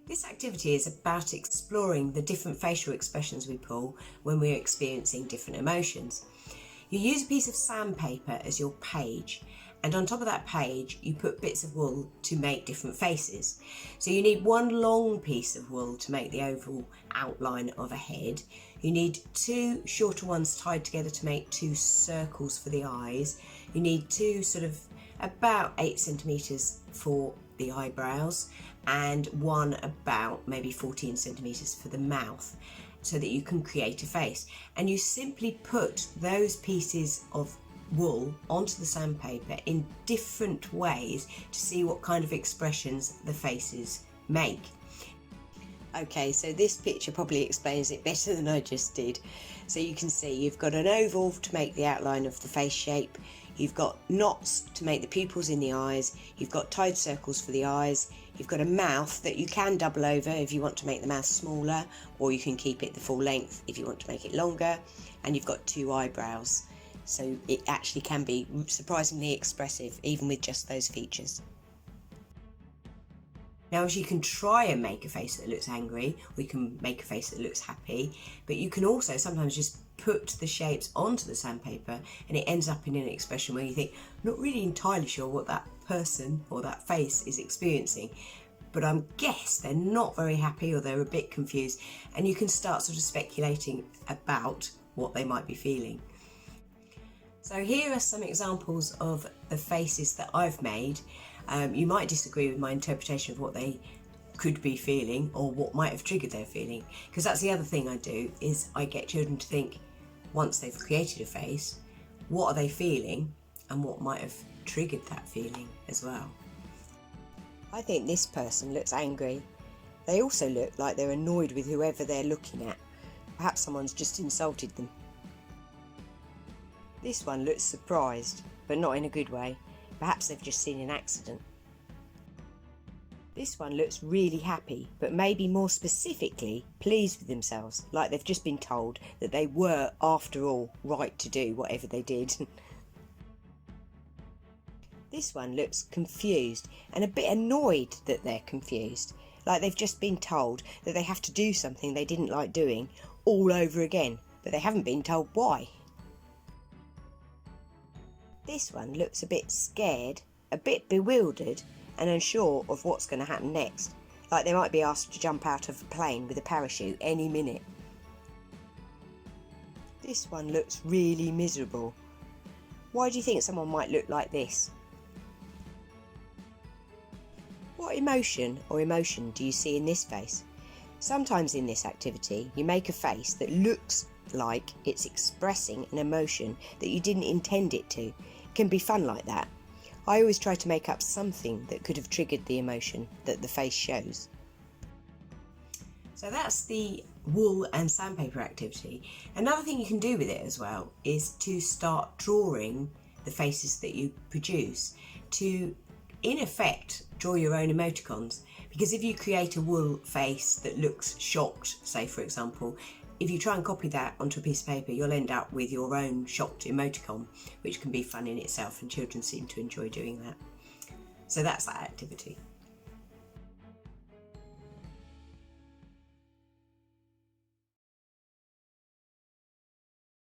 This activity is about exploring the different facial expressions we pull when we're experiencing different emotions. You use a piece of sandpaper as your page, and on top of that page you put bits of wool to make different faces. So you need one long piece of wool to make the oval outline of a head. You need two shorter ones tied together to make two circles for the eyes. You need two sort of about 8 centimetres for the eyebrows, and one about maybe 14 centimetres for the mouth, so that you can create a face. And you simply put those pieces of wool onto the sandpaper in different ways to see what kind of expressions the faces make. Okay, so this picture probably explains it better than I just did. So you can see you've got an oval to make the outline of the face shape, you've got knots to make the pupils in the eyes, you've got tied circles for the eyes, you've got a mouth that you can double over if you want to make the mouth smaller, or you can keep it the full length if you want to make it longer, and you've got two eyebrows. So it actually can be surprisingly expressive even with just those features. Now, as you can try and make a face that looks angry, or you can make a face that looks happy, but you can also sometimes just put the shapes onto the sandpaper and it ends up in an expression where you think, I'm not really entirely sure what that person or that face is experiencing, but I guess they're not very happy or they're a bit confused, and you can start sort of speculating about what they might be feeling. So here are some examples of the faces that I've made. You might disagree with my interpretation of what they could be feeling or what might have triggered their feeling, because that's the other thing I do, is I get children to think, once they've created a face, what are they feeling and what might have triggered that feeling as well. I think this person looks angry. They also look like they're annoyed with whoever they're looking at. Perhaps someone's just insulted them. This one looks surprised, but not in a good way. Perhaps they've just seen an accident. This one looks really happy, but maybe more specifically pleased with themselves, like they've just been told that they were, after all, right to do whatever they did. This one looks confused and a bit annoyed that they're confused, like they've just been told that they have to do something they didn't like doing all over again, but they haven't been told why. This one looks a bit scared, a bit bewildered and unsure of what's going to happen next, like they might be asked to jump out of a plane with a parachute any minute. This one looks really miserable. Why do you think someone might look like this? What emotion or emotion do you see in this face? Sometimes in this activity you make a face that looks like it's expressing an emotion that you didn't intend it to. It can be fun like that. I always try to make up something that could have triggered the emotion that the face shows. So that's the wool and sandpaper activity. Another thing you can do with it as well is to start drawing the faces that you produce, to in effect draw your own emoticons, because if you create a wool face that looks shocked, say for example, if you try and copy that onto a piece of paper, you'll end up with your own shocked emoticon, which can be fun in itself, and children seem to enjoy doing that. So that's that activity.